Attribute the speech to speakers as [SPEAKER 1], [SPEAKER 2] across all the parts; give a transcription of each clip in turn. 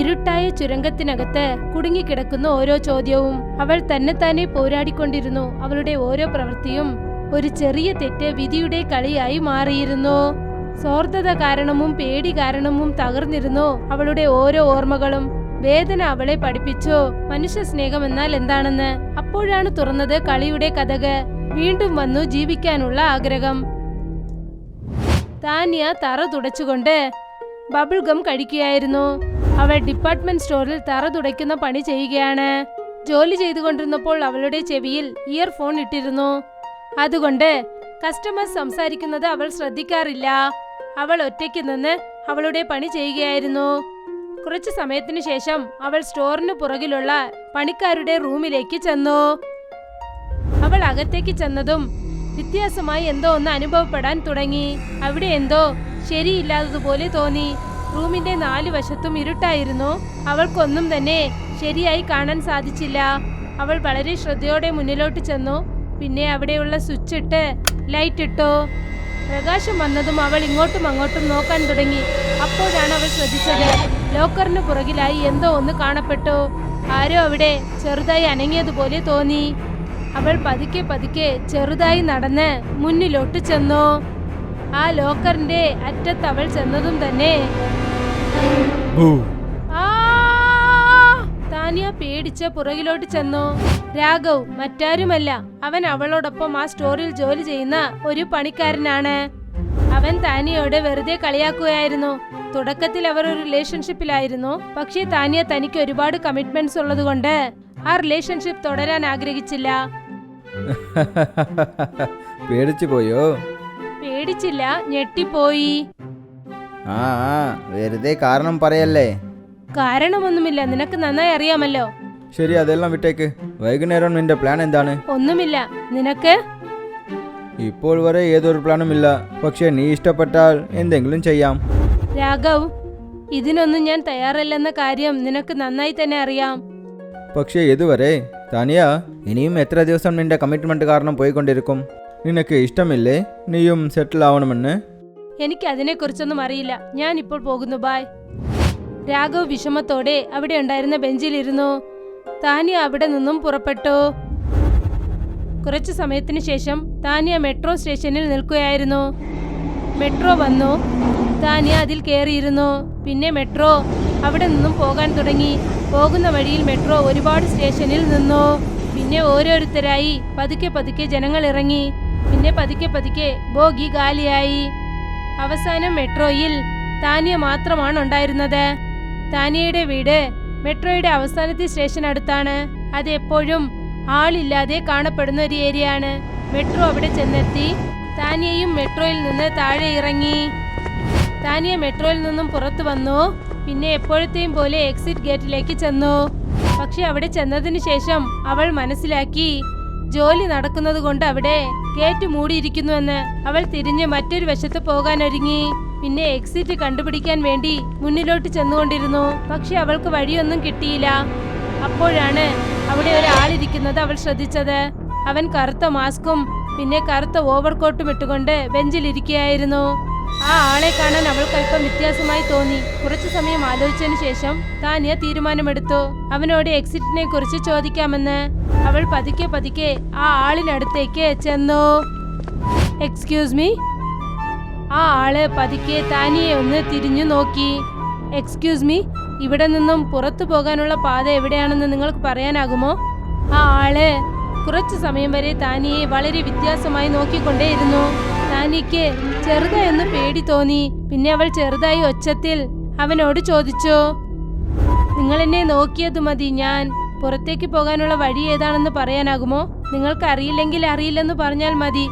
[SPEAKER 1] ഇരുട്ടായ ചുരങ്കത്തിനകത്ത് കുടുങ്ങിക്കിടക്കുന്ന ഓരോ ചോദ്യവും. അവൾ തന്നെത്താനെ പോരാടിക്കൊണ്ടിരുന്നു. അവളുടെ ഓരോ പ്രവൃത്തിയും ഒരു ചെറിയ തെറ്റ് വിധിയുടെ കളിയായി മാറിയിരുന്നു. സ്വാർത്ഥത കാരണവും പേടി കാരണവും തകർന്നിരുന്നു അവളുടെ ഓരോ ഓർമ്മകളും. വേദന അവളെ പഠിപ്പിച്ചു മനുഷ്യ സ്നേഹം എന്നാൽ എന്താണെന്ന്. അപ്പോഴാണ് തുറന്നത് കളിയുടെ കഥക്. വീണ്ടും വന്നു ജീവിക്കാനുള്ള ആഗ്രഹം. താനിയ തറ തുടച്ചുകൊണ്ട് ബബിൾ ഗം കഴിക്കുകയായിരുന്നു. അവൾ ഡിപ്പാർട്ട്മെന്റ് സ്റ്റോറിൽ തറ തുടയ്ക്കുന്ന പണി ചെയ്യുകയാണ്. ജോലി ചെയ്തുകൊണ്ടിരുന്നപ്പോൾ അവളുടെ ചെവിയിൽ ഇയർഫോൺ ഇട്ടിരുന്നു. അതുകൊണ്ട് കസ്റ്റമേഴ്സ് സംസാരിക്കുന്നത് അവൾ ശ്രദ്ധിക്കാറില്ല. അവൾ ഒറ്റയ്ക്ക് നിന്ന് അവളുടെ പണി ചെയ്യുകയായിരുന്നു. കുറച്ചു സമയത്തിനു ശേഷം അവൾ സ്റ്റോറിന് പുറകിലുള്ള പണിക്കാരുടെ റൂമിലേക്ക് ചെന്നു. അവൾ അകത്തേക്ക് ചെന്നതും വ്യത്യാസമായി എന്തോ ഒന്ന് അനുഭവപ്പെടാൻ തുടങ്ങി. അവിടെ എന്തോ ശരിയില്ലാത്തതുപോലെ തോന്നി. റൂമിന്റെ 4 വശത്തും ഇരുട്ടായിരുന്നു. അവൾക്കൊന്നും തന്നെ ശരിയായി കാണാൻ സാധിച്ചില്ല. അവൾ വളരെ ശ്രദ്ധയോടെ മുന്നിലോട്ട് ചെന്നു. പിന്നെ അവിടെയുള്ള സ്വിച്ച് ഇട്ട് ലൈറ്റ് ഇട്ടു. പ്രകാശം വന്നതും അവൾ ഇങ്ങോട്ടും അങ്ങോട്ടും നോക്കാൻ തുടങ്ങി. അപ്പോഴാണ് അവൾ ശ്രദ്ധിച്ചത്, ലോക്കറിന് പുറകിലായി എന്തോ ഒന്ന് കാണപ്പെട്ടു. ആരോ അവിടെ ചെറുതായി അനങ്ങിയതുപോലെ തോന്നി. അവൾ പതുക്കെ പതുക്കെ ചെറുതായി നടന്ന് മുന്നിലോട്ട് ചെന്നു. ആ ലോക്കറിന്റെ അറ്റത്ത് അവൾ ചെന്നതും തന്നെ താനിയ പേടിച്ച് പുറകിലോട്ട് ചെന്നു. രാഘവ് മറ്റാരുമല്ല, അവൻ അവളോടൊപ്പം ആ സ്റ്റോറിൽ ജോലി ചെയ്യുന്ന ഒരു പണിക്കാരനാണ്. അവൻ താനിയോട് വെറുതെ കളിയാക്കുകയായിരുന്നു. തുടക്കത്തിൽ അവർ ഒരു റിലേഷൻഷിപ്പിലായിരുന്നു. പക്ഷേ താനിയ തനിക്ക് ഒരുപാട് കമ്മിറ്റ്മെന്റ്സ് ഉള്ളതുകൊണ്ട് ആ റിലേഷൻഷിപ്പ് തുടരാൻ ആഗ്രഹിച്ചില്ല.
[SPEAKER 2] പേടിച്ചു പോയോ?
[SPEAKER 1] പേടിച്ചില്ല, ഞെട്ടിപ്പോയി.
[SPEAKER 2] വെറുതെ കാരണം പറയല്ലേ.
[SPEAKER 1] കാരണമൊന്നുമില്ല, നിനക്ക് നന്നായി അറിയാമല്ലോ.
[SPEAKER 2] ശരി, അതെല്ലാം വിട്ടേക്ക്. വൈകുന്നേരം നിന്റെ പ്ലാൻ എന്താണ്?
[SPEAKER 1] ഒന്നുമില്ല, നിനക്ക്?
[SPEAKER 2] ഇപ്പോൾ വരെ ഏതൊരു പ്ലാനും ഇല്ല. പക്ഷെ നീ ഇഷ്ടപ്പെട്ടാൽ എന്തെങ്കിലും ചെയ്യാം.
[SPEAKER 1] രാഘവ്, ഇതിനൊന്നും ഞാൻ തയ്യാറല്ലെന്ന കാര്യം നിനക്ക് നന്നായി തന്നെ അറിയാം.
[SPEAKER 2] പക്ഷേ ഇതുവരെ താനിയ, ഇനിയും എത്ര ദിവസം നിന്റെ കമ്മിറ്റ്മെന്റ് കാരണം പോയിക്കൊണ്ടിരിക്കും? നിനക്ക് ഇഷ്ടമില്ലേ നീയും സെറ്റിൽ ആവണമെന്ന്?
[SPEAKER 1] എനിക്ക് അതിനെക്കുറിച്ചൊന്നും അറിയില്ല. ഞാൻ ഇപ്പോൾ പോകുന്നു, ബായ്. രാഘവ് വിഷമത്തോടെ അവിടെ ഉണ്ടായിരുന്ന ബെഞ്ചിലിരുന്നു. താനിയ അവിടെ നിന്നും പുറപ്പെട്ടു. കുറച്ചു സമയത്തിന് ശേഷം താനിയ മെട്രോ സ്റ്റേഷനിൽ നിൽക്കുകയായിരുന്നു. മെട്രോ വന്നു. താനിയ അതിൽ കയറിയിരുന്നു. പിന്നെ മെട്രോ അവിടെ നിന്നും പോകാൻ തുടങ്ങി. പോകുന്ന വഴിയിൽ മെട്രോ ഒരുപാട് സ്റ്റേഷനിൽ നിന്നു. പിന്നെ ഓരോരുത്തരായി പതുക്കെ പതുക്കെ ജനങ്ങൾ ഇറങ്ങി. പിന്നെ പതുക്കെ പതുക്കെ ബോഗി ഗാലിയായി. അവസാനം മെട്രോയിൽ താനിയ മാത്രമാണ് ഉണ്ടായിരുന്നത്. താനിയയുടെ വീട് മെട്രോയുടെ അവസാനത്തെ സ്റ്റേഷൻ അടുത്താണ്. അത് എപ്പോഴും ആളില്ലാതെ കാണപ്പെടുന്ന ഒരു ഏരിയയാണ്. മെട്രോ അവിടെ ചെന്നെത്തി. താനിയയും മെട്രോയിൽ നിന്ന് താഴെ ഇറങ്ങി. താനിയ മെട്രോയിൽ നിന്നും പുറത്തു വന്നു. പിന്നെ എപ്പോഴത്തെയും പോലെ എക്സിറ്റ് ഗേറ്റിലേക്ക് ചെന്നു. പക്ഷെ അവിടെ ചെന്നതിന് ശേഷം അവൾ മനസ്സിലാക്കി ജോലി നടക്കുന്നത് കൊണ്ട് അവിടെ ഗേറ്റ് മൂടിയിരിക്കുന്നുവെന്ന്. അവൾ തിരിഞ്ഞ് മറ്റൊരു വശത്ത് പോകാൻ ഒരുങ്ങി. പിന്നെ എക്സിറ്റ് കണ്ടുപിടിക്കാൻ വേണ്ടി മുന്നിലോട്ട് ചെന്നുകൊണ്ടിരുന്നു. പക്ഷെ അവൾക്ക് വഴിയൊന്നും കിട്ടിയില്ല. അപ്പോഴാണ് അവിടെ ഒരാളിരിക്കുന്നത് അവൾ ശ്രദ്ധിച്ചത്. അവൻ കറുത്ത മാസ്കും പിന്നെ കറുത്ത ഓവർകോട്ടും ഇട്ടുകൊണ്ട് ബെഞ്ചിലിരിക്കുകയായിരുന്നു. ആ ആളെ കാണാൻ അവൾക്ക് അല്പം വ്യത്യാസമായി തോന്നി. കുറച്ചു സമയം ആലോചിച്ചതിന് ശേഷം താനിയ തീരുമാനമെടുത്തു അവനോട് എക്സിറ്റിനെ കുറിച്ച് ചോദിക്കാമെന്ന്. അവൾ പതുക്കെ പതുക്കെ ആ ആളിനടുത്തേക്ക് ചെന്നു. Excuse me. ആ ആള് പതുക്കെ താനിയെ ഒന്ന് തിരിഞ്ഞു നോക്കി. എക്സ്ക്യൂസ് മീ, ഇവിടെ നിന്നും പുറത്തു പോകാനുള്ള പാത എവിടെയാണെന്ന് നിങ്ങൾക്ക് പറയാനാകുമോ? ആ ആള് കുറച്ചു സമയം വരെ താനിയെ വളരെ വ്യത്യാസമായി നോക്കിക്കൊണ്ടേയിരുന്നു. താനിക്ക് ചെറുതായൊന്ന് പേടി തോന്നി. പിന്നെ അവൾ ചെറുതായി ഒച്ചത്തിൽ അവനോട് ചോദിച്ചു, നിങ്ങൾ എന്നെ നോക്കിയത് മതി, ഞാൻ പുറത്തേക്ക് പോകാനുള്ള വഴി ഏതാണെന്ന് പറയാനാകുമോ? നിങ്ങൾക്ക് അറിയില്ലെങ്കിൽ അറിയില്ലെന്ന് പറഞ്ഞാൽ മതി.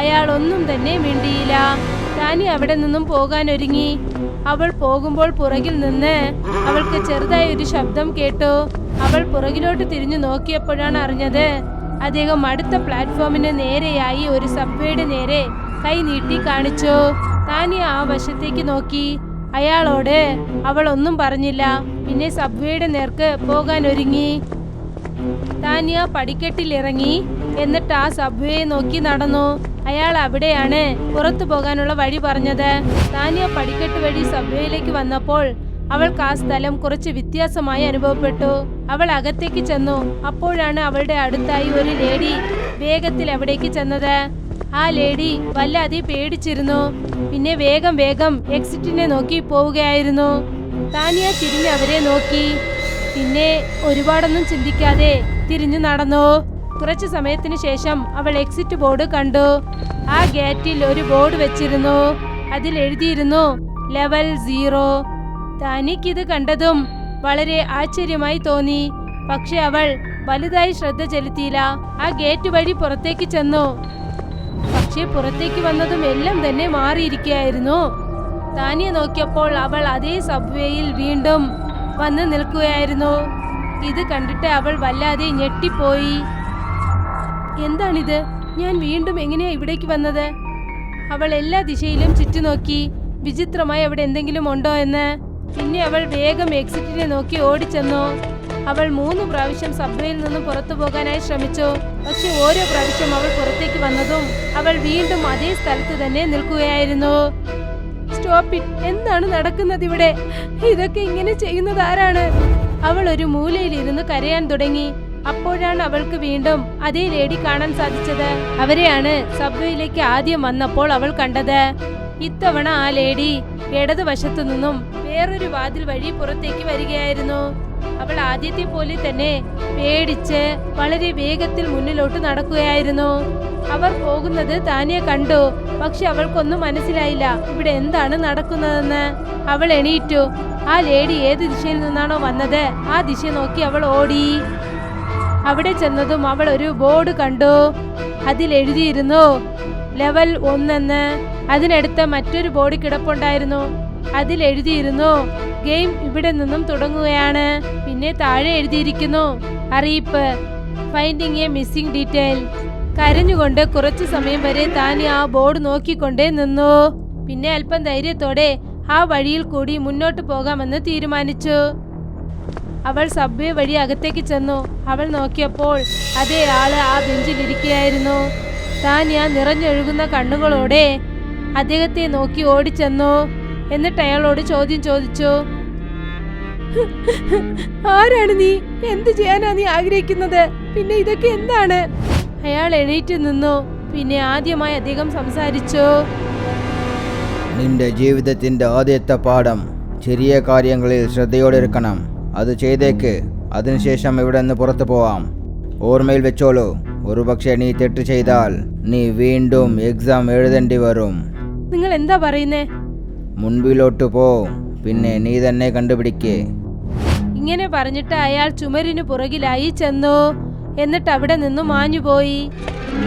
[SPEAKER 1] അയാൾ ഒന്നും തന്നെ മിണ്ടിയില്ല. താനി അവിടെ നിന്നും പോകാൻ ഒരുങ്ങി. അവൾ പോകുമ്പോൾ പുറകിൽ നിന്ന് അവൾക്ക് ചെറുതായ ഒരു ശബ്ദം കേട്ടു. അവൾ പുറകിലോട്ട് തിരിഞ്ഞു നോക്കിയപ്പോഴാണ് അറിഞ്ഞത് അദ്ദേഹം അടുത്ത പ്ലാറ്റ്ഫോമിന് നേരെയായി ഒരു സബ്വേയുടെ നേരെ കൈ നീട്ടി കാണിച്ചു. താനി ആ വശത്തേക്ക് നോക്കി. അയാളോട് അവൾ ഒന്നും പറഞ്ഞില്ല. പിന്നെ സബ്വേയുടെ നേർക്ക് പോകാൻ ഒരുങ്ങി. താനിയ പടിക്കെട്ടിലിറങ്ങി. എന്നിട്ട് ആ സബ്വേയെ നോക്കി നടന്നു. അയാൾ അവിടെയാണ് പുറത്തു പോകാനുള്ള വഴി പറഞ്ഞത്. താനിയ പടിക്കെട്ട് വഴി സബ്വേയിലേക്ക് വന്നപ്പോൾ അവൾക്ക് ആ സ്ഥലം കുറച്ച് വ്യത്യാസമായി അനുഭവപ്പെട്ടു. അവൾ അകത്തേക്ക് ചെന്നു. അപ്പോഴാണ് അവളുടെ അടുത്തായി ഒരു ലേഡി വേഗത്തിൽ അവിടേക്ക് ചെന്നത്. ആ ലേഡി വല്ലാതെ പേടിച്ചിരുന്നു. പിന്നെ വേഗം എക്സിറ്റിനെ നോക്കി പോവുകയായിരുന്നു. താനിയ തിരിഞ്ഞ് അവരെ നോക്കി. പിന്നെ ഒരുപാടൊന്നും ചിന്തിക്കാതെ തിരിഞ്ഞു നടന്നു. കുറച്ചു സമയത്തിന് ശേഷം അവൾ എക്സിറ്റ് ബോർഡ് കണ്ടു. ആ ഗേറ്റിൽ ഒരു ബോർഡ് വെച്ചിരുന്നു. അതിൽ എഴുതിയിരുന്നു ലെവൽ 0. താനിക്കിത് കണ്ടതും വളരെ ആശ്ചര്യമായി തോന്നി. പക്ഷെ അവൾ വലുതായി ശ്രദ്ധ ചെലുത്തിയില്ല. ആ ഗേറ്റ് വഴി പുറത്തേക്ക് ചെന്നു. പക്ഷെ പുറത്തേക്ക് വന്നതും എല്ലാം തന്നെ മാറിയിരിക്കുകയായിരുന്നു. താനിയെ നോക്കിയപ്പോൾ അവൾ അതേ സബ്വേയിൽ വീണ്ടും വന്ന് നിൽക്കുകയായിരുന്നു. ഇത് കണ്ടിട്ട് അവൾ വല്ലാതെ ഞെട്ടിപ്പോയി. എന്താണിത്? ഞാൻ വീണ്ടും എങ്ങനെയാ ഇവിടേക്ക് വന്നത്? അവൾ എല്ലാ ദിശയിലും ചുറ്റുനോക്കി, വിചിത്രമായി അവിടെ എന്തെങ്കിലും ഉണ്ടോ എന്ന്. പിന്നെ അവൾ വേഗം എക്സിറ്റിനെ നോക്കി ഓടിച്ചെന്നു. അവൾ 3 പ്രാവശ്യം സബ്വേയിൽ നിന്നും പുറത്തു പോകാനായി ശ്രമിച്ചു. പക്ഷെ ഓരോ പ്രാവശ്യം അവൾ പുറത്തേക്ക് വന്നതും അവൾ വീണ്ടും അതേ സ്ഥലത്ത് തന്നെ നിൽക്കുകയായിരുന്നു. Stop it! എന്താണ് നടക്കുന്നത് ഇവിടെ? ഇതൊക്കെ ഇങ്ങനെ ചെയ്യുന്നത് ആരാണ്? അവൾ ഒരു മൂലയിലിരുന്ന് കരയാൻ തുടങ്ങി. അപ്പോഴാണ് അവൾക്ക് വീണ്ടും അതേ ലേഡി കാണാൻ സാധിച്ചത്. അവരെയാണ് സബ്വേയിലേക്ക് ആദ്യം വന്നപ്പോൾ അവൾ കണ്ടത്. ഇത്തവണ ആ ലേഡി ഇടതുവശത്തു നിന്നും വേറൊരു വാതിൽ വഴി പുറത്തേക്ക് വരികയായിരുന്നു. അവൾ ആദ്യത്തെ പോലെ തന്നെ പേടിച്ച് വളരെ വേഗത്തിൽ മുന്നിലോട്ട് നടക്കുകയായിരുന്നു. അവർ പോകുന്നത് താനിയ കണ്ടു. പക്ഷെ അവൾക്കൊന്നും മനസ്സിലായില്ല ഇവിടെ എന്താണ് നടക്കുന്നതെന്ന്. അവൾ എണീറ്റു. ആ ലേഡി ഏത് ദിശയിൽ നിന്നാണോ വന്നത് ആ ദിശ നോക്കി അവൾ ഓടി. അവിടെ ചെന്നതും അവൾ ഒരു ബോർഡ് കണ്ടു. അതിൽ എഴുതിയിരുന്നു ലെവൽ 1 എന്ന്. അതിനടുത്ത് മറ്റൊരു ബോർഡ് കിടപ്പുണ്ടായിരുന്നു. അതിൽ എഴുതിയിരുന്നു ഗെയിം ഇവിടെ നിന്നും തുടങ്ങുകയാണ്. പിന്നെ താഴെ എഴുതിയിരിക്കുന്നു അറിയിപ്പ്, ഫൈൻഡിങ് എ മിസ്സിംഗ് ഡീറ്റെയിൽ. കരഞ്ഞുകൊണ്ട് കുറച്ചു സമയം വരെ താൻ ആ ബോർഡ് നോക്കിക്കൊണ്ടേ നിന്നു. പിന്നെ അല്പം ധൈര്യത്തോടെ ആ വഴിയിൽ കൂടി മുന്നോട്ട് പോകാമെന്ന് തീരുമാനിച്ചു. അവൾ സബ്വേ വഴി അകത്തേക്ക് ചെന്നു. അവൾ നോക്കിയപ്പോൾ അതേ ആള് ആ ബെഞ്ചിലിരിക്കുകയായിരുന്നു. താനിയ നിറഞ്ഞൊഴുകുന്ന കണ്ണുകളോടെ അദ്ദേഹത്തെ നോക്കി ഓടിച്ചെന്നു. എന്നിട്ട് അയാളോട് ചോദ്യം ചോദിച്ചു. ആരാണ് നീ? എന്ത് ചെയ്യാനാ നീ ആഗ്രഹിക്കുന്നത്? പിന്നെ ഇതൊക്കെ എന്താണ്? അയാൾ എണീറ്റ് നിന്നു. പിന്നെ ആദ്യമായി അദ്ദേഹം സംസാരിച്ചു.
[SPEAKER 2] നിന്റെ ജീവിതത്തിന്റെ ആദ്യത്തെ പാഠം ചെറിയ കാര്യങ്ങളിൽ ശ്രദ്ധയോടെ ഇരിക്കണം. അത് ചെയ്തേക്ക്. അതിനുശേഷം ഇവിടെ നിന്ന് പുറത്തു പോവാം. ഓർമ്മയിൽ വെച്ചോളൂ, ഒരുപക്ഷെ നീ തെറ്റ് ചെയ്താൽ നീ വീണ്ടും എക്സാം എഴുതേണ്ടി വരും.
[SPEAKER 1] നിങ്ങൾ എന്താ പറയുന്നേ?
[SPEAKER 2] മുൻപിലോട്ട് പോ, പിന്നെ നീ തന്നെ കണ്ടുപിടിക്കേ.
[SPEAKER 1] ഇങ്ങനെ പറഞ്ഞിട്ട് അയാൾ ചുമരിനു പുറകിലായി ചെന്നു. എന്നിട്ട് അവിടെ നിന്നു മാഞ്ഞുപോയി.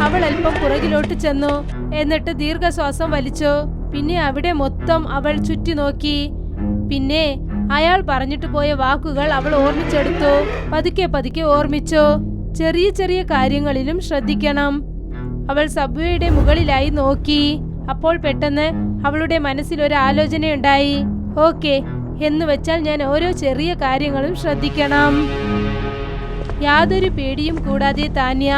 [SPEAKER 1] അവൾ അല്പം പുറകിലോട്ട് ചെന്നു. എന്നിട്ട് ദീർഘശ്വാസം വലിച്ചു. പിന്നെ അവിടെ മൊത്തം അവൾ ചുറ്റി നോക്കി. പിന്നെ അയാൾ പറഞ്ഞിട്ട് പോയ വാക്കുകൾ അവൾ ഓർമ്മിച്ചെടുത്തു. പതുക്കെ ഓർമ്മിച്ചു. ചെറിയ ചെറിയ കാര്യങ്ങളിലും ശ്രദ്ധിക്കണം. അവൾ സബ്വേയുടെ മുകളിലായി നോക്കി. അപ്പോൾ പെട്ടെന്ന് അവളുടെ മനസ്സിൽ ഒരു ആലോചനയുണ്ടായി. ഓക്കെ, എന്ന് വെച്ചാൽ ഞാൻ ഓരോ ചെറിയ കാര്യങ്ങളും ശ്രദ്ധിക്കണം. യാതൊരു പേടിയും കൂടാതെ താനിയ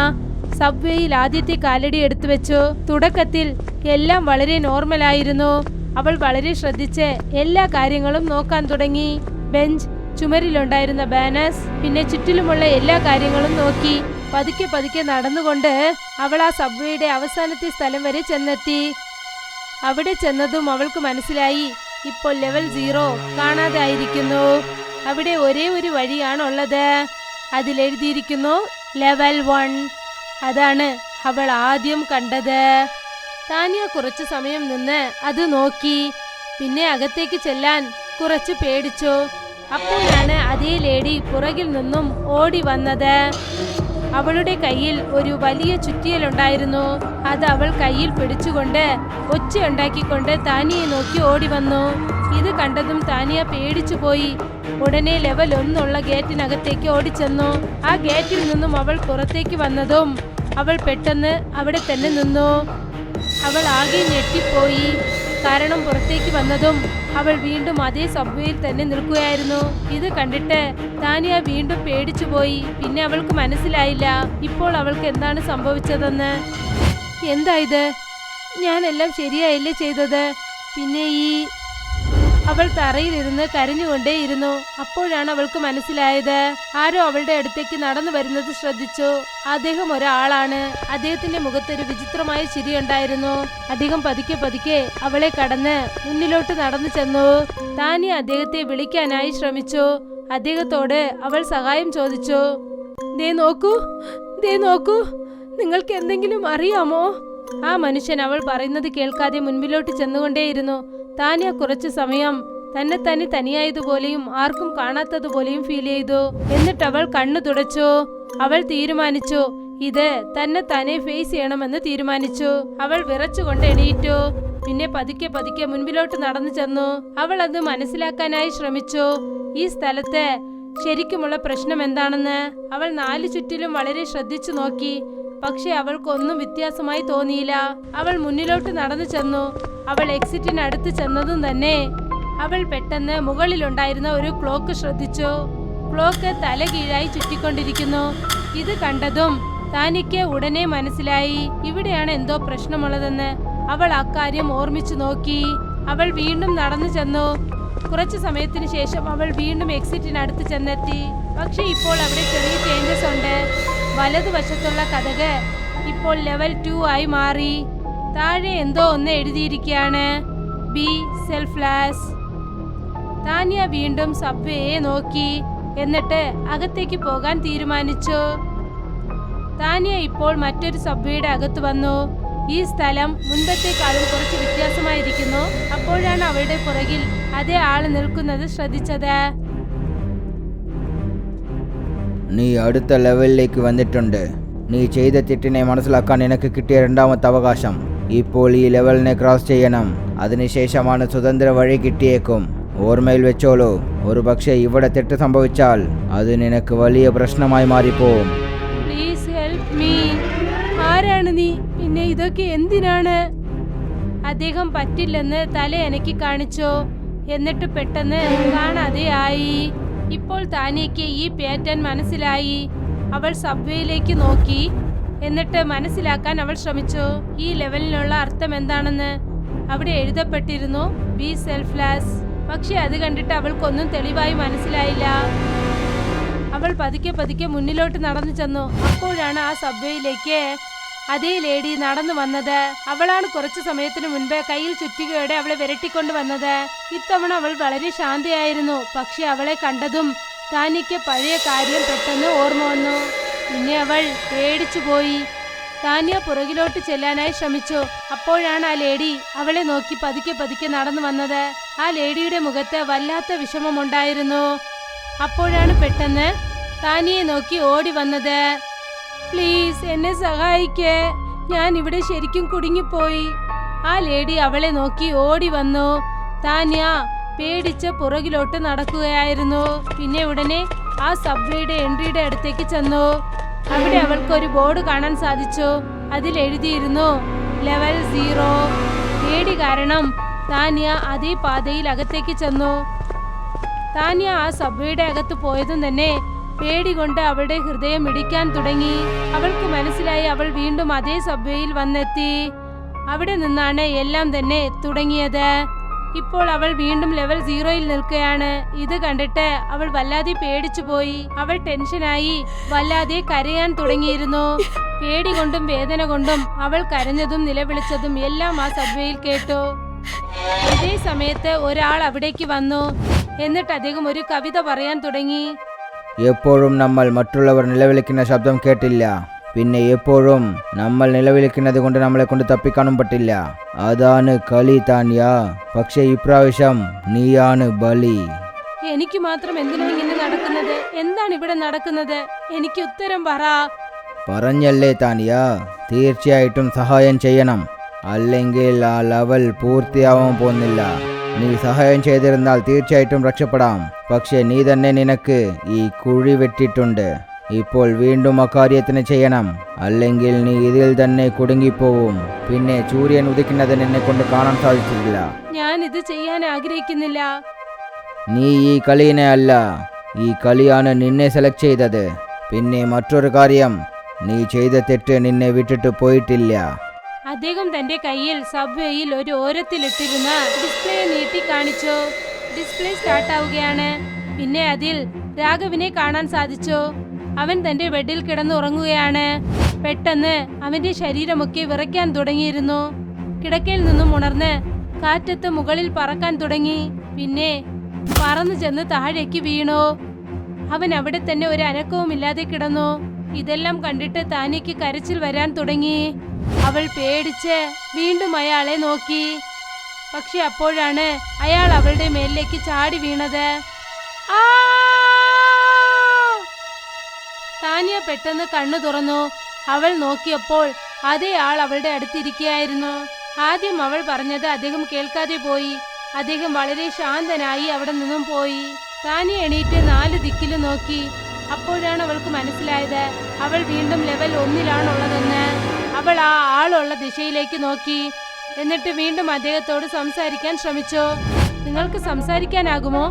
[SPEAKER 1] സബ്വേയിൽ ആദ്യത്തെ കാലടി എടുത്തു വെച്ചു. തുടക്കത്തിൽ എല്ലാം വളരെ നോർമലായിരുന്നു. അവൾ വളരെ ശ്രദ്ധിച്ച് എല്ലാ കാര്യങ്ങളും നോക്കാൻ തുടങ്ങി. ബെഞ്ച്, ചുമരിലുണ്ടായിരുന്ന ബാനേഴ്സ്, പിന്നെ ചുറ്റിലുമുള്ള എല്ലാ കാര്യങ്ങളും നോക്കി. പതുക്കെ നടന്നുകൊണ്ട് അവൾ ആ സബ്വേയുടെ അവസാനത്തെ സ്ഥലം വരെ ചെന്നെത്തി. അവിടെ ചെന്നതും അവൾക്ക് മനസ്സിലായി ഇപ്പോൾ ലെവൽ 0 കാണാതായിരിക്കുന്നു. അവിടെ ഒരേ ഒരു വഴിയാണുള്ളത്. അതിലെഴുതിയിരിക്കുന്നു ലെവൽ 1. അതാണ് അവൾ ആദ്യം കണ്ടത്. താനിയ കുറച്ചു സമയം നിന്ന് അത് നോക്കി. പിന്നെ അകത്തേക്ക് ചെല്ലാൻ കുറച്ച് പേടിച്ചു. അപ്പോഴാണ് അതേ ലേഡി പുറകിൽ നിന്നും ഓടി വന്നത്. അവളുടെ കയ്യിൽ ഒരു വലിയ ചുറ്റിയലുണ്ടായിരുന്നു. അത് അവൾ കയ്യിൽ പിടിച്ചുകൊണ്ട് ഒച്ചയുണ്ടാക്കിക്കൊണ്ട് താനിയെ നോക്കി ഓടി വന്നു. ഇത് കണ്ടതും താനിയ പേടിച്ചു പോയി. ഉടനെ ലെവൽ 1 ഉള്ള ഗേറ്റിനകത്തേക്ക് ഓടിച്ചെന്നു. ആ ഗേറ്റിൽ നിന്നും അവൾ പുറത്തേക്ക് വന്നതും അവൾ പെട്ടെന്ന് അവിടെ തന്നെ നിന്നു. അവൾ ആകെ ഞെട്ടിപ്പോയി. കാരണം പുറത്തേക്ക് വന്നതും അവൾ വീണ്ടും അതേ സബ്വേയിൽ തന്നെ നിൽക്കുകയായിരുന്നു. ഇത് കണ്ടിട്ട് താനിയ വീണ്ടും പേടിച്ചു പോയി. പിന്നെ അവൾക്ക് മനസ്സിലായില്ല ഇപ്പോൾ അവൾക്ക് എന്താണ് സംഭവിച്ചതെന്ന്. എന്താ ഇത്? ഞാനെല്ലാം ശരിയായില്ലേ ചെയ്തത്? പിന്നെ അവൾ തറയിലിരുന്ന് കരഞ്ഞുകൊണ്ടേയിരുന്നു. അപ്പോഴാണ് അവൾക്ക് മനസ്സിലായത്. ആരോ അവളുടെ അടുത്തേക്ക് നടന്നു വരുന്നത് ശ്രദ്ധിച്ചു. അദ്ദേഹം ഒരാളാണ്. അദ്ദേഹത്തിന്റെ മുഖത്തൊരു വിചിത്രമായ ചിരിയുണ്ടായിരുന്നു. അദ്ദേഹം പതുക്കെ പതുക്കെ അവളെ കടന്ന് മുന്നിലോട്ട് നടന്നു ചെന്നു. താനിയ അദ്ദേഹത്തെ വിളിക്കാനായി ശ്രമിച്ചു. അദ്ദേഹത്തോട് അവൾ സഹായം ചോദിച്ചു. ദേ നോക്കൂ, നിങ്ങൾക്ക് എന്തെങ്കിലും അറിയാമോ? ആ മനുഷ്യൻ അവൾ പറയുന്നത് കേൾക്കാതെ മുൻപിലോട്ട് ചെന്നുകൊണ്ടേയിരുന്നു. താനിയ കുറച്ചു സമയം തന്നെ തനിയായതുപോലെയും ആർക്കും കാണാത്തതുപോലെയും ഫീൽ ചെയ്തു. എന്നിട്ട് അവൾ കണ്ണു തുടച്ചു. അവൾ തീരുമാനിച്ചു ഇത് തന്നെ ഫേസ് ചെയ്യണമെന്ന് തീരുമാനിച്ചു. അവൾ വിറച്ചുകൊണ്ട് എണീറ്റു. പിന്നെ പതുക്കെ പതുക്കെ മുൻപിലോട്ട് നടന്നു ചെന്നു. അവൾ അത് മനസ്സിലാക്കാനായി ശ്രമിച്ചു. ഈ സ്ഥലത്ത് ശരിക്കുമുള്ള പ്രശ്നം എന്താണെന്ന് അവൾ നാലു ചുറ്റിലും വളരെ ശ്രദ്ധിച്ചു നോക്കി. പക്ഷെ അവൾക്കൊന്നും വ്യത്യാസമായി തോന്നിയില്ല. അവൾ മുന്നിലോട്ട് നടന്നു ചെന്നു. അവൾ എക്സിറ്റിനടുത്ത് ചെന്നതും തന്നെ അവൾ പെട്ടെന്ന് മുകളിലുണ്ടായിരുന്ന ഒരു ക്ലോക്ക് ശ്രദ്ധിച്ചു. ക്ലോക്ക് തലകീഴായി ചുറ്റിക്കൊണ്ടിരിക്കുന്നു. ഇത് കണ്ടതും താനിക്ക് ഉടനെ മനസ്സിലായി ഇവിടെയാണ് എന്തോ പ്രശ്നമുള്ളതെന്ന്. അവൾ അക്കാര്യം ഓർമ്മിച്ചു നോക്കി. അവൾ വീണ്ടും നടന്നു ചെന്നു. കുറച്ചു സമയത്തിന് ശേഷം അവൾ വീണ്ടും എക്സിറ്റിനടുത്ത് ചെന്നെത്തി. പക്ഷെ ഇപ്പോൾ അവിടെ ചെറിയ ചേഞ്ചസ് ഉണ്ട്. വലതുവശത്തുള്ള കതക് ഇപ്പോൾ ലെവൽ 2 ആയി മാറി. താഴെ എന്തോ ഒന്ന് എഴുതിയിരിക്കുകയാണ്, ബി സെൽഫ്ലെസ്. താനിയ വീണ്ടും സബ്വേയെ നോക്കി. എന്നിട്ട് അകത്തേക്ക് പോകാൻ തീരുമാനിച്ചു. താനിയ ഇപ്പോൾ മറ്റൊരു സബ്വേയുടെ അകത്ത് വന്നു. ഈ സ്ഥലം മുൻപത്തെക്കാളും കുറച്ച് വ്യത്യാസമായിരിക്കുന്നു. അപ്പോഴാണ് അവളുടെ പുറകിൽ അതേ ആള് നിൽക്കുന്നത് ശ്രദ്ധിച്ചത്.
[SPEAKER 2] നീ അടുത്ത ലെവലിലേക്ക് വന്നിട്ടുണ്ട്. നീ ചെയ്ത തെറ്റിനെ മനസ്സിലാക്കാൻ നിനക്ക് കിട്ടിയ രണ്ടാമത്തെ അവകാശം. ഇപ്പോൾ ഈ ലെവലിനെ ക്രോസ് ചെയ്യണം. അതിനുശേഷമാണ് സ്വതന്ത്ര വഴി കിട്ടിയേക്കും. ഓർമ്മയിൽ വെച്ചോളൂ, ഒരു പക്ഷേ ഇവിടെ തെറ്റ് സംഭവിച്ചാൽ അത് നിനക്ക് വലിയ പ്രശ്നമായി മാറിപ്പോവും.
[SPEAKER 1] Please help me. ആരാണ് നീ? പിന്നെ ഇതൊക്കെ എന്തിനാണ്? അദ്ദേഹം പറ്റില്ലെന്ന് തല എനിക്ക് കാണിച്ചു. എന്നിട്ട് പെട്ടെന്ന് കാണാതെ ആയി. ഇപ്പോൾ താനിക്ക് ഈ പാറ്റേൺ മനസ്സിലായി. അവൾ സബ്വേയിലേക്ക് നോക്കി. എന്നിട്ട് മനസ്സിലാക്കാൻ അവൾ ശ്രമിച്ചു ഈ ലെവലിനുള്ള അർത്ഥം എന്താണെന്ന്. അവിടെ എഴുതപ്പെട്ടിരുന്നു ബി സെൽഫ്ലെസ്. പക്ഷെ അത് കണ്ടിട്ട് അവൾക്കൊന്നും തെളിവായി മനസ്സിലായില്ല. അവൾ പതുക്കെ പതുക്കെ മുന്നിലോട്ട് നടന്നു ചെന്നു. അപ്പോഴാണ് ആ സബ്വേയിലേക്ക് അതേ ലേഡി നടന്നു വന്നത്. അവളാണ് കുറച്ചു സമയത്തിന് മുൻപ് കയ്യിൽ ചുറ്റികയോടെ അവളെ വിരട്ടിക്കൊണ്ട് വന്നത്. ഇത്തവണ അവൾ വളരെ ശാന്തയായിരുന്നു. പക്ഷെ അവളെ കണ്ടതും താനിക്ക് പഴയ കാര്യം പെട്ടെന്ന് ഓർമ്മ വന്നു. പിന്നെ അവൾ പേടിച്ചു പോയി. താനിയ പുറകിലോട്ട് ചെല്ലാനായി ശ്രമിച്ചു. അപ്പോഴാണ് ആ ലേഡി അവളെ നോക്കി പതുക്കെ പതുക്കെ നടന്നു വന്നത്. ആ ലേഡിയുടെ മുഖത്ത് വല്ലാത്ത വിഷമമുണ്ടായിരുന്നു. അപ്പോഴാണ് പെട്ടെന്ന് താനിയെ നോക്കി ഓടി വന്നത്. പ്ലീസ് എന്നെ സഹായിക്കേ, ഞാൻ ഇവിടെ ശരിക്കും കുടുങ്ങിപ്പോയി. ആ ലേഡി അവളെ നോക്കി ഓടി വന്നു. താനിയ പേടിച്ച് പുറകിലോട്ട് നടക്കുകയായിരുന്നു. പിന്നെ ഉടനെ ആ സബ്വേയുടെ എൻട്രിയുടെ അടുത്തേക്ക് ചെന്നു. അവിടെ അവൾക്ക് ഒരു ബോർഡ് കാണാൻ സാധിച്ചു. അതിൽ എഴുതിയിരുന്നു ലെവൽ 0. പേടി കാരണം താനിയ അതേ പാതയിൽ അകത്തേക്ക് ചെന്നു. താനിയ ആ സബ്വേയുടെ അകത്ത് പോയതും തന്നെ പേടി കൊണ്ട് അവളുടെ ഹൃദയം ഇടിക്കാൻ തുടങ്ങി. അവൾക്ക് മനസ്സിലായി അവൾ വീണ്ടും അതേ സബ്വേയിൽ വന്നെത്തി. അവിടെ നിന്നാണ് എല്ലാം തന്നെ തുടങ്ങിയത്. ഇപ്പോൾ അവൾ വീണ്ടും ലെവൽ 0യിൽ നിൽക്കുകയാണ്. ഇത് കണ്ടിട്ട് അവൾ വല്ലാതെ പേടിച്ചു പോയി. അവൾ ടെൻഷനായി വല്ലാതെ കരയാൻ തുടങ്ങിയിരുന്നു. പേടി കൊണ്ടും വേദന കൊണ്ടും അവൾ കരഞ്ഞതും നിലവിളിച്ചതും എല്ലാം ആ സബ്വേയിൽ കേട്ടു. ഇതേ സമയത്ത് ഒരാൾ അവിടേക്ക് വന്നു. എന്നിട്ട് അദ്ദേഹം ഒരു കവിത പറയാൻ തുടങ്ങി.
[SPEAKER 2] എപ്പോഴും നമ്മൾ മറ്റുള്ളവർ നിലവിളിക്കുന്ന ശബ്ദം കേട്ടില്ല. പിന്നെ എപ്പോഴും നമ്മൾ നിലവിളിക്കുന്നത് കൊണ്ട് നമ്മളെ കൊണ്ട് തപ്പിക്കാനും പറ്റില്ല. അതാണ് കളി താനിയ. പക്ഷേ ഇപ്രാവശ്യം നീയാണ് ബലി.
[SPEAKER 1] എനിക്ക് മാത്രം എന്തിനാ ഇങ്ങനെ നടക്കുന്നത്? എന്താണ് ഇവിടെ നടക്കുന്നത്? എനിക്ക് ഉത്തരം പറ.
[SPEAKER 2] പറഞ്ഞല്ലേ താനിയ, തീർച്ചയായിട്ടും സഹായം ചെയ്യണം. അല്ലെങ്കിൽ ആ ലെവൽ പൂർത്തിയാവാൻ പോകുന്നില്ല. നീ സഹായം ചെയ്തിരുന്നാൽ തീർച്ചയായിട്ടും രക്ഷപ്പെടാം. പക്ഷെ നീ തന്നെ നിനക്ക് ഈ കുഴി വെട്ടിട്ടുണ്ട്. ഇപ്പോൾ വീണ്ടും അക്കാര്യത്തിന് ചെയ്യണം. അല്ലെങ്കിൽ നീ ഇതിൽ തന്നെ കുടുങ്ങിപ്പോവും. പിന്നെ സൂര്യൻ ഉദിക്കുന്നത് നിന്നെ കൊണ്ട് കാണാൻ സാധിച്ചില്ല.
[SPEAKER 1] ഞാൻ ഇത് ചെയ്യാൻ ആഗ്രഹിക്കുന്നില്ല.
[SPEAKER 2] നീ ഈ കളിയെ അല്ല, ഈ കളിയാണ് നിന്നെ സെലക്ട് ചെയ്തത്. പിന്നെ മറ്റൊരു കാര്യം, നീ ചെയ്ത തെറ്റ് നിന്നെ വിട്ടിട്ട് പോയിട്ടില്ല.
[SPEAKER 1] അദ്ദേഹം തന്റെ കയ്യിൽ സബ്വേയിൽ ഒരു ഓരത്തിലിട്ടിരുന്ന ഡിസ്പ്ലേ നീട്ടി കാണിച്ചു. ഡിസ്പ്ലേ സ്റ്റാർട്ട് ആവുകയാണ്. പിന്നെ അതിൽ രാഘവിനെ കാണാൻ സാധിച്ചു. അവൻ തന്റെ ബെഡിൽ കിടന്നുറങ്ങുകയാണ്. പെട്ടെന്ന് അവന്റെ ശരീരമൊക്കെ വിറയ്ക്കാൻ തുടങ്ങിയിരുന്നു. കിടക്കയിൽ നിന്നും ഉണർന്ന് കാറ്റത്ത് മുകളിൽ പറക്കാൻ തുടങ്ങി. പിന്നെ പറന്നു ചെന്ന് താഴേക്ക് വീണു. അവൻ അവിടെ തന്നെ ഒരു അനക്കവുമില്ലാതെ കിടന്നു. ഇതെല്ലാം കണ്ടിട്ട് താനിക്ക് കരച്ചിൽ വരാൻ തുടങ്ങി. അവൾ പേടിച്ച് വീണ്ടും അയാളെ നോക്കി. പക്ഷെ അപ്പോഴാണ് അയാൾ അവളുടെ മേലിലേക്ക് ചാടി വീണത്. താനിയ പെട്ടെന്ന് കണ്ണു തുറന്നു. അവൾ നോക്കിയപ്പോൾ അതേ ആൾ അവളുടെ അടുത്തിരിക്കുകയായിരുന്നു. ആദ്യം അവൾ പറഞ്ഞത് അദ്ദേഹം കേൾക്കാതെ പോയി. അദ്ദേഹം വളരെ ശാന്തനായി അവിടെ നിന്നും പോയി. താനിയ എണീറ്റ് 4 ദിക്കിലും നോക്കി. അപ്പോഴാണ് അവൾക്ക് മനസ്സിലായത് അവൾ വീണ്ടും ലെവൽ 1-ലാണുള്ളതെന്ന്. അവൾ ആ ആളുള്ള ദിശയിലേക്ക് നോക്കി. എന്നിട്ട് വീണ്ടും അദ്ദേഹത്തോട് സംസാരിക്കാൻ ശ്രമിച്ചു. നിങ്ങൾക്ക് സംസാരിക്കാനാകുമോ?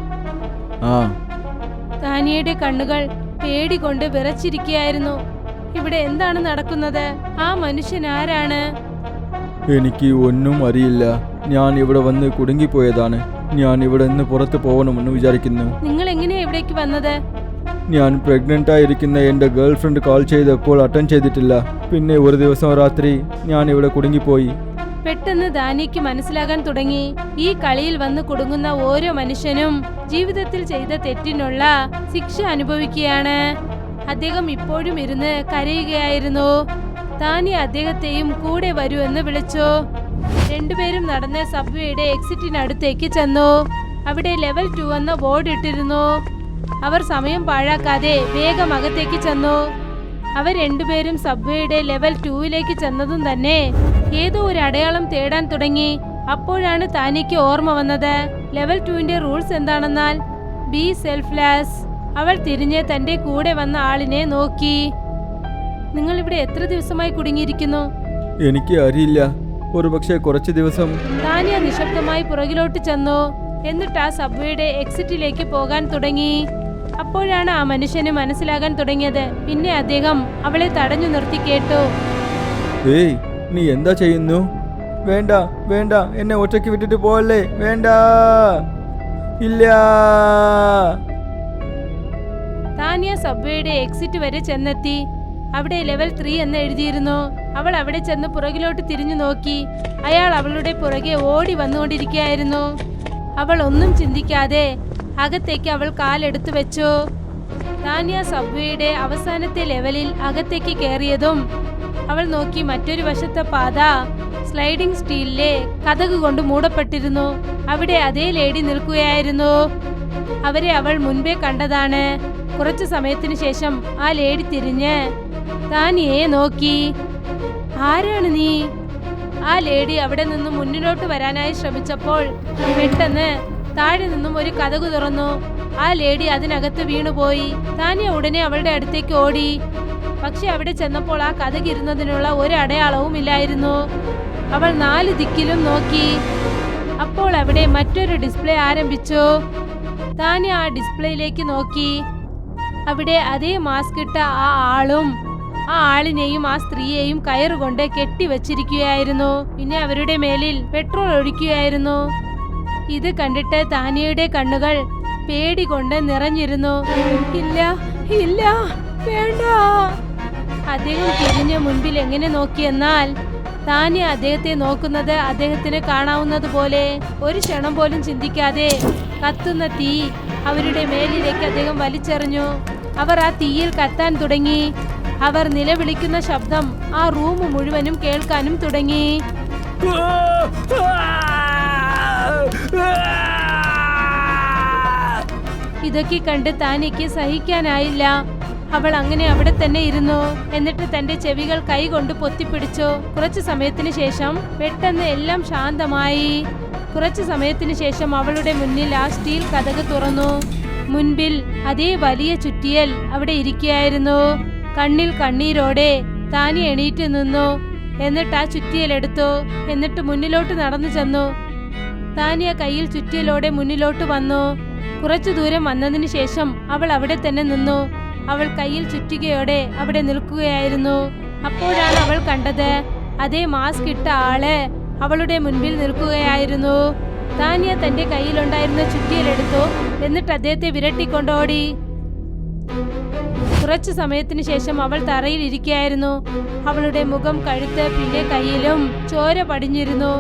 [SPEAKER 1] താനിയയുടെ കണ്ണുകൾ പേടി കൊണ്ട് വിറച്ചിരിക്കുകയായിരുന്നു. ഇവിടെ എന്താണ് നടക്കുന്നത്? ആ മനുഷ്യൻ ആരാണ്?
[SPEAKER 3] എനിക്ക് ഒന്നും അറിയില്ല. ഞാൻ ഇവിടെ വന്ന് കുടുങ്ങിപ്പോയതാണ്. ഞാൻ ഇവിടെ നിന്ന് പുറത്ത് പോകണമെന്ന് വിചാരിക്കുന്നു.
[SPEAKER 1] നിങ്ങൾ എങ്ങനെയാ ഇവിടേക്ക് വന്നത്?
[SPEAKER 3] ഞാൻ പ്രഗ്നന്റ് ആയിരിക്കുന്ന എൻ്റെ ഗേൾ ഫ്രണ്ട് കോൾ ചെയ്തപ്പോൾ അറ്റൻഡ് ചെയ്തിട്ടില്ല. പിന്നെ ഒരു ദിവസം രാത്രി ഞാൻ ഇവിടെ കുടുങ്ങിപ്പോയി.
[SPEAKER 1] പെട്ടെന്ന് ദാനിക്ക് മനസ്സിലാകാൻ തുടങ്ങി. ഈ കളിയിൽ വന്ന് കുടുങ്ങുന്ന ഓരോ മനുഷ്യനും ജീവിതത്തിൽ ചെയ്ത തെറ്റിനുള്ള ശിക്ഷ അനുഭവിക്കുകയാണ്. അദ്ദേഹം ഇപ്പോഴും ഇരുന്ന് കരയുകയായിരുന്നു. താനി അദ്ദേഹത്തെയും കൂടെ വരൂ എന്ന് വിളിച്ചു. രണ്ടുപേരും നടന്ന് സബ്വേയുടെ എക്സിറ്റിനടുത്തേക്ക് ചെന്നു. അവിടെ ലെവൽ 2 എന്ന ബോർഡ് ഇട്ടിരുന്നു. അവർ സമയം പാഴാക്കാതെ വേഗം അകത്തേക്ക് ചെന്നു. അവർ രണ്ടുപേരും സബ്വേയുടെ ലെവൽ 2-ലേക്ക് ചെന്നതും തന്നെ ഏതോ ഒരു അടയാളം തേടാൻ തുടങ്ങി. അപ്പോഴാണ് താനിക്ക് ഓർമ്മ വന്നത് ലെവൽ 2-ന്റെ റൂൾസ് എന്താണെന്നാൽ ബി സെൽഫ്ലെസ്. അവൾ തിരിഞ്ഞ് തന്റെ കൂടെ വന്ന ആളിനെ നോക്കി. നിങ്ങൾ ഇവിടെ എത്ര ദിവസമായി കുടുങ്ങിയിരിക്കുന്നു?
[SPEAKER 3] എനിക്ക് അറിയില്ല. ഒരുപക്ഷെ കുറച്ച് ദിവസം.
[SPEAKER 1] താനിയ നിശബ്ദമായി പുറകിലോട്ട് ചെന്നു. എന്നിട്ട് ആ സബ്വേയുടെ എക്സിറ്റിലേക്ക് പോകാൻ തുടങ്ങി. അപ്പോഴാണ് ആ മനുഷ്യന് മനസ്സിലാകാൻ തുടങ്ങിയത്. പിന്നെ അദ്ദേഹം അവളെ തടഞ്ഞു നിർത്തി കേട്ടു.
[SPEAKER 3] ഏയ്, നീ എന്താ ചെയ്യുന്നു? വേണ്ട വേണ്ട, എന്നെ ഒറ്റയ്ക്ക് വിട്ടിട്ട് പോവല്ലേ. വേണ്ട, ഇല്ല.
[SPEAKER 1] താനിയ സബ്വേയുടെ എക്സിറ്റ് വരെ ചെന്നെത്തി. അവിടെ ലെവൽ 3 എന്ന് എഴുതിയിരുന്നു. അവൾ അവിടെ ചെന്ന് പുറകിലോട്ട് തിരിഞ്ഞു നോക്കി. അയാൾ അവളുടെ പുറകെ ഓടി വന്നുകൊണ്ടിരിക്കുകയായിരുന്നു. അവൾ ഒന്നും ചിന്തിക്കാതെ അകത്തേക്ക് അവൾ കാലെടുത്തു വെച്ചു. താനിയ സബ്വേയുടെ അവസാനത്തെ ലെവലിൽ അകത്തേക്ക് കയറിയതും അവൾ നോക്കി മറ്റൊരു വശത്തെ പാത സ്ലൈഡിംഗ് സ്റ്റീലിലെ കതക് കൊണ്ട് മൂടപ്പെട്ടിരുന്നു. അവിടെ അതേ ലേഡി നിൽക്കുകയായിരുന്നു. അവരെ അവൾ മുൻപേ കണ്ടതാണ്. കുറച്ചു സമയത്തിന് ശേഷം ആ ലേഡി തിരിഞ്ഞ് താനിയെ നോക്കി. ആരാണ് നീ? ആ ലേഡി അവിടെ നിന്നും മുന്നിലോട്ട് വരാനായി ശ്രമിച്ചപ്പോൾ പെട്ടെന്ന് താഴെ നിന്നും ഒരു കതക് തുറന്നു. ആ ലേഡി അതിനകത്ത് വീണുപോയി. താനിയ ഉടനെ അവളുടെ അടുത്തേക്ക് ഓടി. പക്ഷെ അവിടെ ചെന്നപ്പോൾ ആ കതക് ഇരുന്നതിനുള്ള ഒരു അടയാളവും ഇല്ലായിരുന്നു. അവൾ 4 ദിക്കിലും നോക്കി. അപ്പോൾ അവിടെ മറ്റൊരു ഡിസ്പ്ലേ ആരംഭിച്ചു. താനിയ ആ ഡിസ്പ്ലേയിലേക്ക് നോക്കി. അവിടെ അതേ മാസ്ക് ഇട്ട ആ ആളും ആ ആളിനെയും ആ സ്ത്രീയെയും കയറുകൊണ്ട് കെട്ടിവച്ചിരിക്കുകയായിരുന്നു. പിന്നെ അവരുടെ മേലിൽ പെട്രോൾ ഒഴിക്കുകയായിരുന്നു. ഇത് കണ്ടിട്ട് താനിയയുടെ കണ്ണുകൾ പേടി കൊണ്ട് നിറഞ്ഞിരുന്നു. ഇല്ല ഇല്ല, വേണ്ട. അദ്ദേഹം തിരിഞ്ഞ് മുൻപിൽ എങ്ങനെ നോക്കിയെന്നാൽ താനിയ അദ്ദേഹത്തെ നോക്കുന്നത് അദ്ദേഹത്തിന് കാണാവുന്നത് പോലെ. ഒരു ക്ഷണം പോലും ചിന്തിക്കാതെ കത്തുന്ന തീ അവരുടെ മേലിലേക്ക് അദ്ദേഹം വലിച്ചെറിഞ്ഞു. അവർ ആ തീയിൽ കത്താൻ തുടങ്ങി. അവർ നിലവിളിക്കുന്ന ശബ്ദം ആ റൂം മുഴുവനും കേൾക്കാനും തുടങ്ങി. ഇതൊക്കെ കണ്ട് താനിക്ക് സഹിക്കാനായില്ല. അവൾ അങ്ങനെ അവിടെ തന്നെ ഇരുന്നു. എന്നിട്ട് തന്റെ ചെവികൾ കൈകൊണ്ട് പൊത്തിപ്പിടിച്ചു. കുറച്ചു സമയത്തിന് ശേഷം പെട്ടെന്ന് എല്ലാം ശാന്തമായി. കുറച്ചു സമയത്തിന് ശേഷം അവളുടെ മുന്നിൽ ആ സ്റ്റീൽ കതക് തുറന്നു. മുൻപിൽ അതേ വലിയ ചുറ്റിയൽ അവിടെ ഇരിക്കുകയായിരുന്നു. കണ്ണിൽ കണ്ണീരോടെ താനി എണീറ്റ് നിന്നു. എന്നിട്ട് ആ ചുറ്റിയൽ എടുത്തു. എന്നിട്ട് മുന്നിലോട്ട് നടന്നു ചെന്നു. താനിയ കയ്യിൽ ചുറ്റിയലോടെ മുന്നിലോട്ട് വന്നു. കുറച്ചു ദൂരം വന്നതിന് ശേഷം അവൾ അവിടെ തന്നെ നിന്നു. അവൾ കയ്യിൽ ചുറ്റികയോടെ അവിടെ നിൽക്കുകയായിരുന്നു. അപ്പോഴാണ് അവൾ കണ്ടത് അതേ മാസ്ക് ഇട്ട ആള് അവളുടെ മുൻപിൽ നിൽക്കുകയായിരുന്നു. താനിയ തന്റെ കയ്യിലുണ്ടായിരുന്ന ചുറ്റിയലെടുത്തു. എന്നിട്ട് അദ്ദേഹത്തെ വിരട്ടിക്കൊണ്ടോടി. കുറച്ചു സമയത്തിന് ശേഷം അവൾ തറയിൽ ഇരിക്കുകയായിരുന്നു. അവളുടെ മുഖം, കഴുത്ത്, പിന്നെ കയ്യിലും ചോര പടിഞ്ഞിരുന്നു.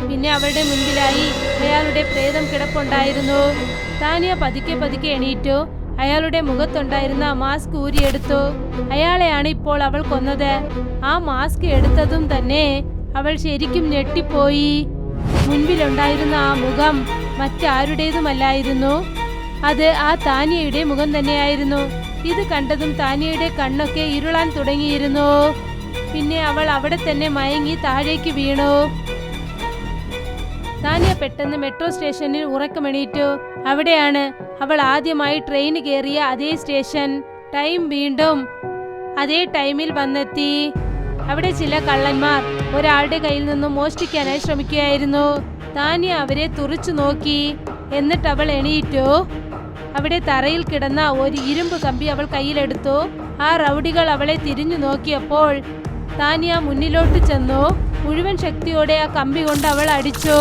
[SPEAKER 1] പിന്നെ അവളുടെ മുൻപിലായി അയാളുടെ പ്രേതം കിടപ്പുണ്ടായിരുന്നു. താനിയ പതുക്കെ പതുക്കെ എണീറ്റു. അയാളുടെ മുഖത്തുണ്ടായിരുന്ന മാസ്ക് ഊരിയെടുത്തു. അയാളെയാണ് ഇപ്പോൾ അവൾ കൊന്നത്. ആ മാസ്ക് എടുത്തതും തന്നെ അവൾ ശരിക്കും ഞെട്ടിപ്പോയി. മുൻപിലുണ്ടായിരുന്ന ആ മുഖം മറ്റാരുടേതുമല്ലായിരുന്നു. അത് ആ താനിയയുടെ മുഖം തന്നെയായിരുന്നു. ഇത് കണ്ടതും താനിയയുടെ കണ്ണൊക്കെ ഇരുളാൻ തുടങ്ങിയിരുന്നു. പിന്നെ അവൾ അവിടെ തന്നെ മയങ്ങി താഴേക്ക് വീണു. താനിയ പെട്ടെന്ന് മെട്രോ സ്റ്റേഷനിൽ ഉറക്കമെണീറ്റു. അവിടെയാണ് അവൾ ആദ്യമായി ട്രെയിൻ കയറിയ അതേ സ്റ്റേഷൻ. ടൈം വീണ്ടും അതേ ടൈമിൽ വന്നെത്തി. അവിടെ ചില കള്ളന്മാർ ഒരാളുടെ കയ്യിൽ നിന്നും മോഷ്ടിക്കാനായി ശ്രമിക്കുകയായിരുന്നു. താനിയ അവരെ തുറിച്ചു നോക്കി. എന്നിട്ട് അവൾ എണീറ്റു. അവിടെ തറയിൽ കിടന്ന ഒരു ഇരുമ്പ് കമ്പി അവൾ കയ്യിലെടുത്തു. ആ റൗഡികൾ അവളെ തിരിഞ്ഞു നോക്കിയപ്പോൾ താനിയ മുന്നിലോട്ട് ചെന്നു. മുഴുവൻ ശക്തിയോടെ ആ കമ്പി കൊണ്ട് അവൾ അടിച്ചു.